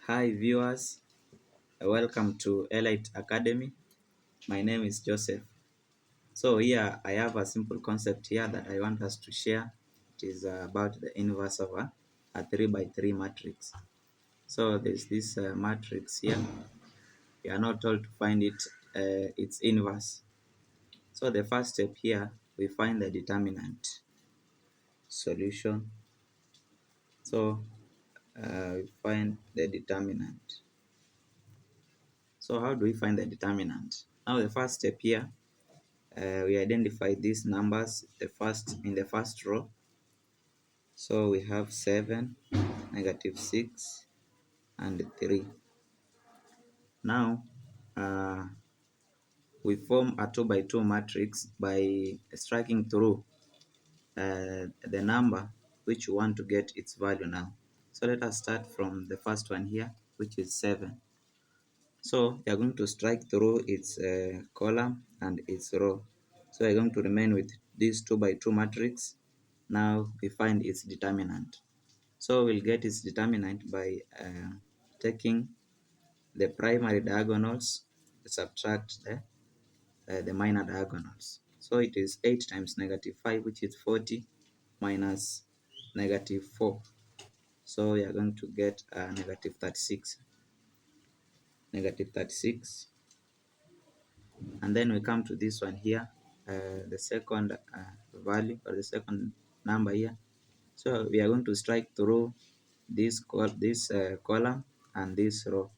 Hi viewers, welcome to Elite Academy. My name is Joseph. So here I have a simple concept here that I want us to share. It is about the inverse of a 3 by 3 matrix. So there's this matrix here. We are not told to find its inverse. So the first step here, we find the determinant solution. So we find the determinant. So how do we find the determinant? Now the first step here, we identify these numbers in the first row. So we have 7, -6, and 3. Now we form a 2 by 2 matrix by striking through the number which you want to get its value now. So let us start from the first one here, which is 7. So we are going to strike through its column and its row. So we are going to remain with this 2 by 2 matrix. Now we find its determinant. So we'll get its determinant by taking the primary diagonals, subtract the minor diagonals. So it is 8 times -5, which is 40, minus -4. So we are going to get -36. -36. And then we come to this one here, the second value or the second number here. So we are going to strike through this column and this row.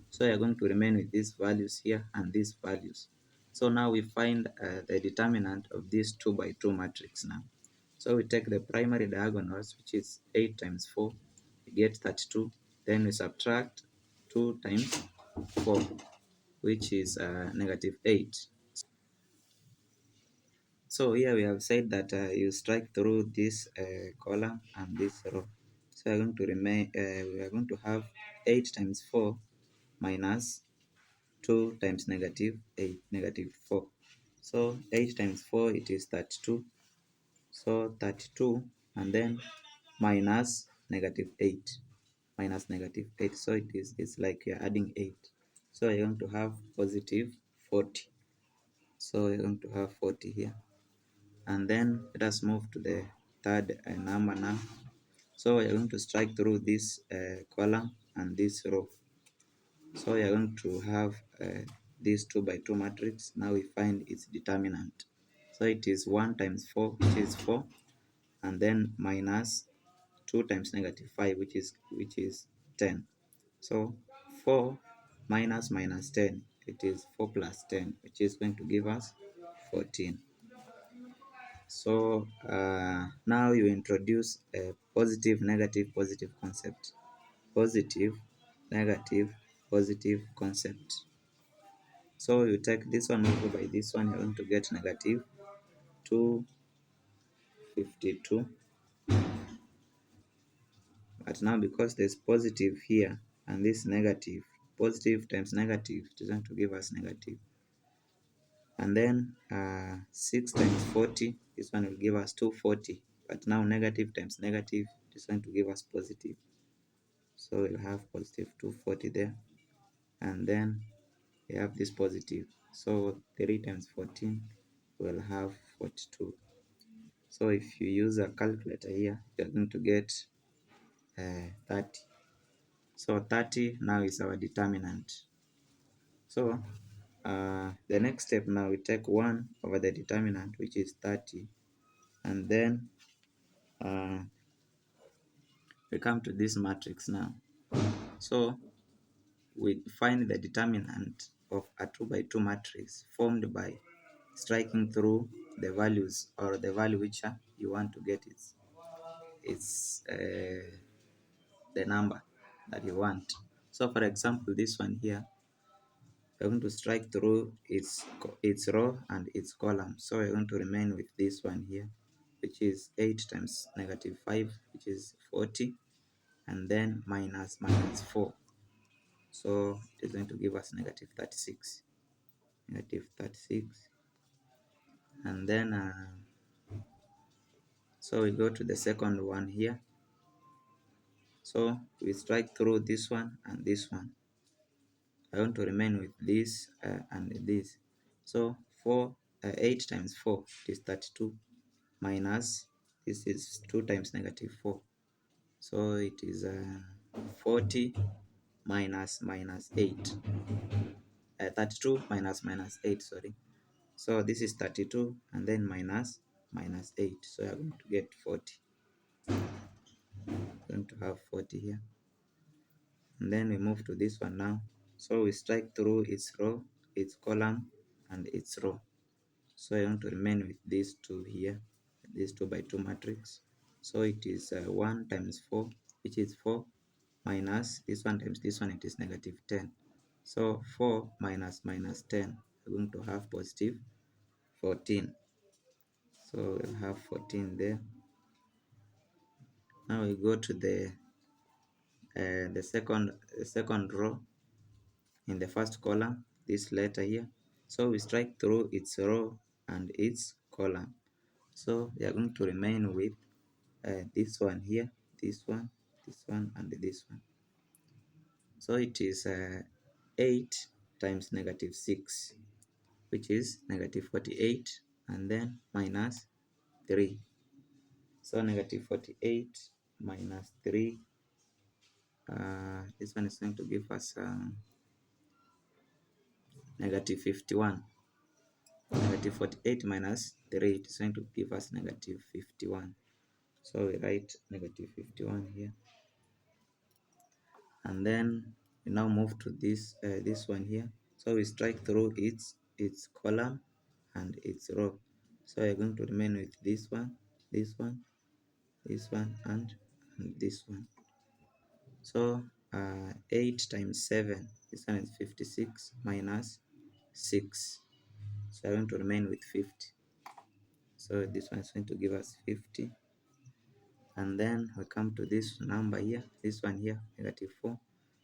So we are going to remain with these values here and these values. So now we find the determinant of this 2 by 2 matrix now. So we take the primary diagonals, which is 8 times 4, we get 32. Then we subtract 2 times 4, which is -8. So here we have said that you strike through this column and this row. So we are going to we are going to have 8 times 4 minus 2 times -8, -4. So 8 times 4, it is 32. So 32 and then minus -8, minus -8. So it's like you're adding 8. So you're going to have positive 40. So you're going to have 40 here. And then let us move to the third number now. So you're going to strike through this column and this row. So you're going to have this 2 by 2 matrix. Now we find its determinant. So it is 1 times 4, which is 4, and then minus 2 times -5, which is 10. So 4 minus 10, it is 4 plus 10, which is going to give us 14. So now you introduce a positive, negative, positive concept. Positive, negative, positive concept. So you take this one multiplied by this one, you're going to get -252. But now because there's positive here and this negative, positive times negative, it is going to give us negative. And then 6 times 40, this one will give us 240. But now negative times negative, it is going to give us positive. So we'll have positive 240 there. And then we have this positive. So 3 times 14, we'll have 42. So if you use a calculator here, you're going to get 30. So 30 now is our determinant. So the next step now, we take 1 over the determinant, which is 30. And then we come to this matrix now. So we find the determinant of a 2 by 2 matrix formed by striking through the values or the value which you want to get it's the number that you want. So for example, this one here, we're going to strike through its row and its column. So we're going to remain with this one here, which is 8 times -5, which is 40, and then minus 4. So it is going to give us -36. -36. And then so we go to the second one here. So we strike through this one and this one. I want to remain with this and this. So 8 times 4 is 32 minus, this is 2 times negative 4. So it is 40 minus 8. 32 minus 8, sorry. So this is 32 and then minus 8. So you're going to get 40. Going to have 40 here. And then we move to this one now. So we strike through its row, its column, and its row. So I want to remain with these two here, this 2 by 2 matrix. So it is 1 times 4, which is 4, minus this one times this one, it is negative 10. So 4 minus 10, we're going to have positive 14. So we'll have 14 there. Now we go to the second row in the first column, this letter here. So we strike through its row and its column. So we are going to remain with this one here, this one, and this one. So it is 8 times negative 6, which is negative 48, and then minus 3. So negative 48 minus 3, this one is going to give us negative 51. Negative 48 minus 3 is going to give us negative 51. So we write negative 51 here. And then we now move to this one here. So we strike through its column and its row. So we're going to remain with this one, this one, this one, and this one. So 8 times 7, this one is 56 minus 6. So I'm going to remain with 50. So this one is going to give us 50. And then we come to this number here, this one here, negative 4.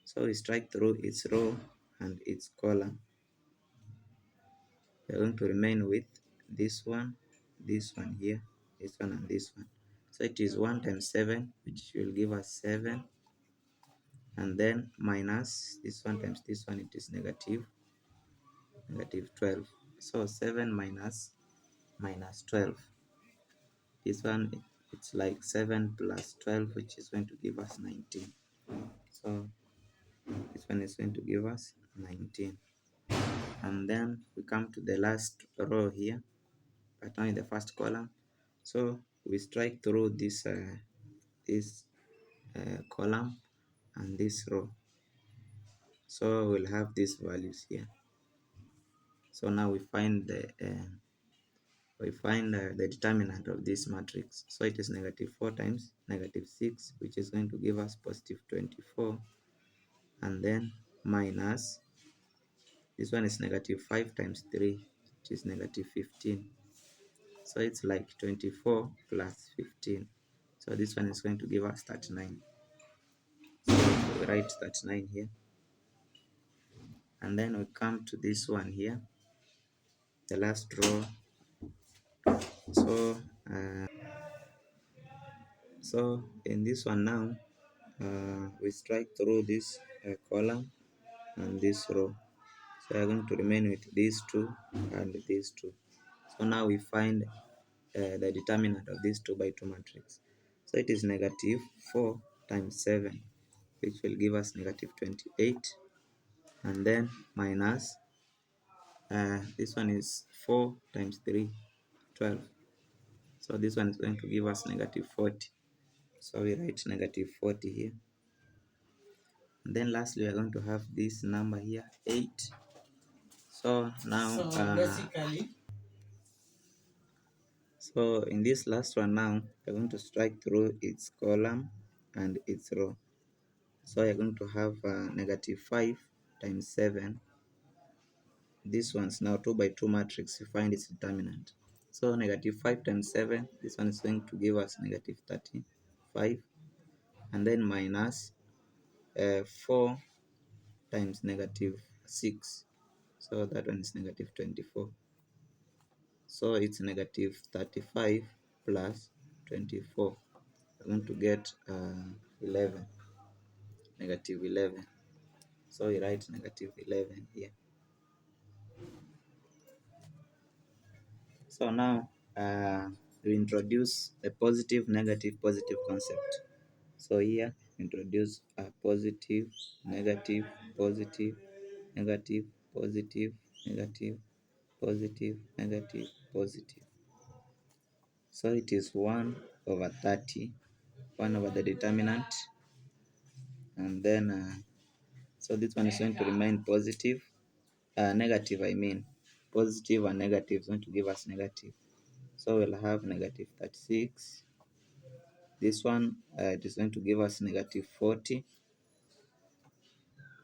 So we strike through its row and its column. We're going to remain with this one here, this one, and this one. So it is 1 times 7, which will give us 7. And then minus this one times this one, it is negative 12. So 7 minus 12. This one, it's like 7 plus 12, which is going to give us 19. So this one is going to give us 19. And then we come to the last row here, but now in the first column. So we strike through this column and this row. So we'll have these values here. So now we find the determinant of this matrix. So it is negative 4 times negative 6, which is going to give us positive 24, and then minus this one is negative 5 times 3, which is negative 15. So it's like 24 plus 15. So this one is going to give us 39. So we write 39 here. And then we come to this one here, the last row. So so in this one now, we strike through this column and this row. So we are going to remain with these two and these two. So now we find the determinant of this 2 by 2 matrix. So it is negative 4 times 7, which will give us negative 28, and then minus this one is 4 times 3, 12. So this one is going to give us negative 40. So we write negative 40 here. And then lastly, we are going to have this number here, 8. So now, so in this last one now, we're going to strike through its column and its row. So you're going to have negative 5 times 7. This one's now 2 by 2 matrix, you find its determinant. So negative 5 times 7, this one is going to give us negative 35. And then minus 4 times negative 6. So that one is negative 24. So it's negative 35 plus 24. We're going to get 11. negative 11. So we write negative 11 here. So now we introduce the positive, negative, positive concept. So here introduce a positive, negative, positive, negative, positive, negative, positive, negative, positive. So it is 1 over 30, 1 over the determinant, and then so this one is going to remain positive, negative I mean, positive and negative is going to give us negative. So we'll have negative 36. This one it is going to give us negative 40.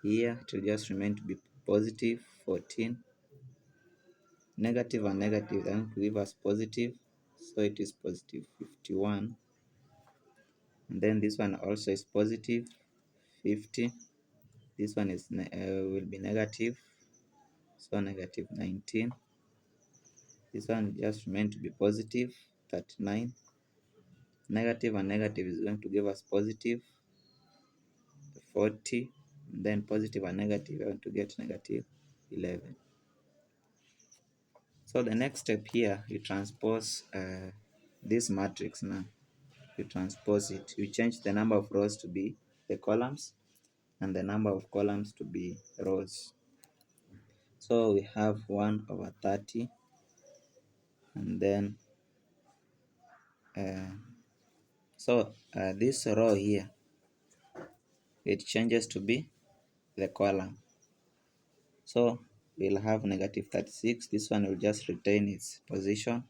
Here it will just remain to be positive 14. Negative and negative are going to give us positive, so it is positive 51. And then this one also is positive 50. This one is will be negative, so negative 19. This one just remain to be positive 39. Negative and negative is going to give us positive 40. And then positive and negative are going to get negative 11. So the next step here, you transpose this matrix now. You transpose it. You change the number of rows to be the columns and the number of columns to be rows. So we have 1 over 30, and then this row here, it changes to be the column. So we'll have negative 36. This one will just retain its position.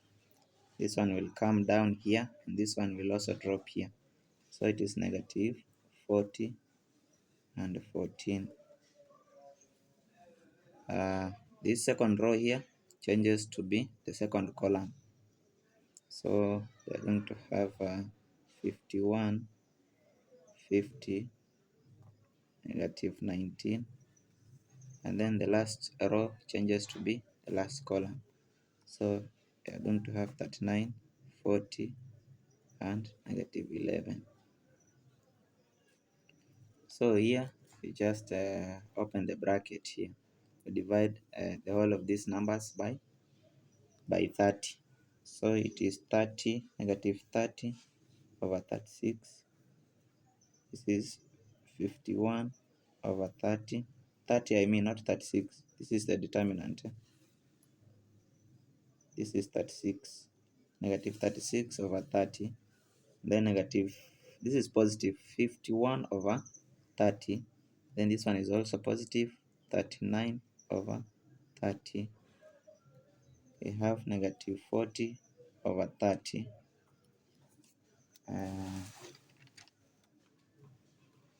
This one will come down here, and this one will also drop here. So it is negative 40 and 14. This second row here changes to be the second column. So we are going to have 51, 50, negative 19, and then the last row changes to be the last column. So we are going to have 39, 40, and negative 11. So here we just open the bracket here. We divide the whole of these numbers by 30. So it is 30, negative 30 over 36. This is 51 over 30. 30 I mean, not 36. This is the determinant. This is 36. Negative 36 over 30. Then negative, this is positive 51 over 30. Then this one is also positive 39 over 30. We have negative 40 over 30.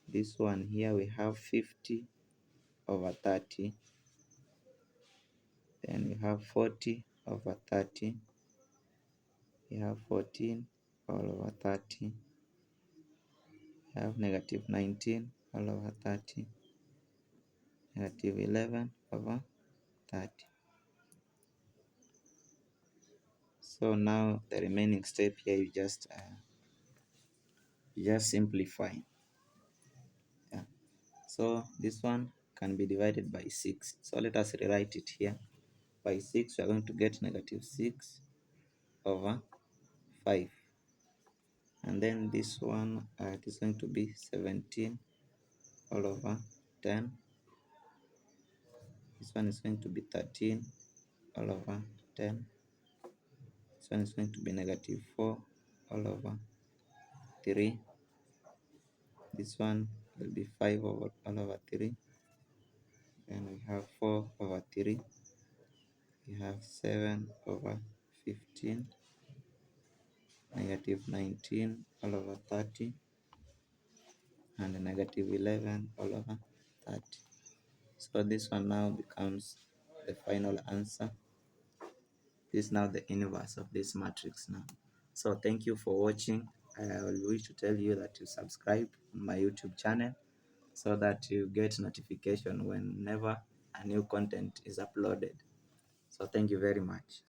This one here we have 50 over 30. Then we have 40 over 30. We have 14 all over 30. We have negative 19 all over 30. Negative 11 over 30. So now the remaining step here, you just simplify. Yeah. So this one can be divided by 6. So let us rewrite it here. By 6 we are going to get negative 6 over 5. And then this one it is going to be 17 all over 10. This one is going to be 13 all over 10. This one is going to be negative 4 all over 3. This one will be 5 over all over 3. Then we have 4 over 3. We have 7 over 15. Negative 19 all over 30. And negative 11 all over 30. So this one now becomes the final answer. This is now the inverse of this matrix now. So thank you for watching. I will wish to tell you that you subscribe on my YouTube channel so that you get notification whenever a new content is uploaded. So thank you very much.